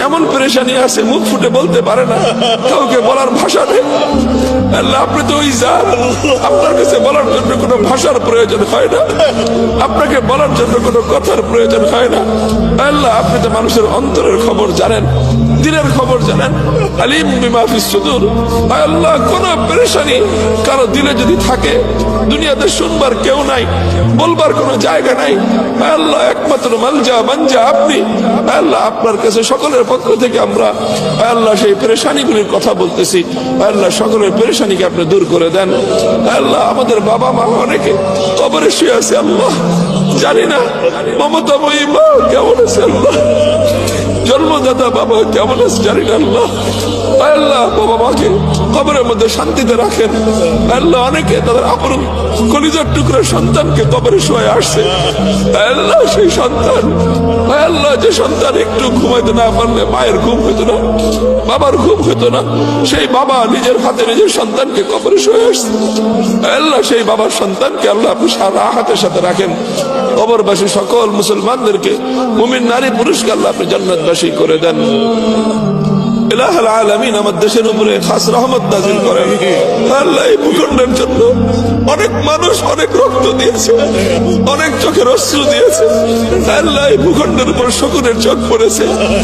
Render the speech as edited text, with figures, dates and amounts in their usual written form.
এমন পেরেশানি আছে মুখ ফুটে বলতে পারে না, কাউকে বলার ভাষা নেই। আল্লাহ আপনি তো ওই জান, আপনার কাছে বলার জন্য কোনো ভাষার প্রয়োজন হয় না, আপনাকে বলার জন্য কোনো কথার প্রয়োজন হয় না। আল্লাহ আপনি তো মানুষের অন্তরের খবর জানেন, দিনের খবর জানেন। আলিম বিমা ফিস সুদূর। আল্লাহ কোন পেরেশানি কারো দিলে যদি থাকে, দুনিয়াতে শুনবার কেউ নাই, বলবার কোনো জায়গা নাই, আল্লাহ একমাত্র মালজা মানজা আপনি। আল্লাহ আপনার কাছে সকলের পক্ষ থেকে আমরা আল্লাহ সেই পেরেশানিগুলির কথা বলতেছি। আল্লাহ সকলের পেরেশানিকে আপনি দূর করে দেন। আল্লাহ আমাদের বাবা মা অনেকে কবরে শুয়ে আছে, আল্লাহ জানি না মমতাময়ী মা কেমন আছে, আল্লাহ জন্মদাতা বাবা কেমন আছে জানি না। আল্লাহ আল্লাহ বাবা মাকে কবরের মধ্যে শান্তিতে রাখেন। আল্লাহ অনেকে তাদের আপন কলিজার টুকরা সন্তানকে কবরে শুয়ে আসছে, আল্লাহ সেই সন্তান, আল্লাহ যে সন্তান একটু ঘুমাইতে না পারলে মায়ের ঘুম হতো না, বাবার ঘুম হতো না, সেই বাবা নিজের হাতে নিজের সন্তানকে কবরে শুয়ে আসছে। আল্লাহ সেই বাবার সন্তানকে আল্লাহ আপনি সারা হাতের সাথে রাখেন। কবরবাসী সকল মুসলমানদেরকে, মুমিন নারী পুরুষকে আল্লাহ আপনি জান্নাতবাসী করে দেন। ইলাহুল আলামিন আমার দেশের উপরে খাস রহমত নাযিল করেন। আল্লাহ এই ভূখণ্ডের জন্য অনেক মানুষ অনেক রক্ত দিয়েছে, অনেক চোখের অশ্রু দিয়েছে। আল্লাহ এই ভূখণ্ডের উপর শকুনের চোখ পড়েছে।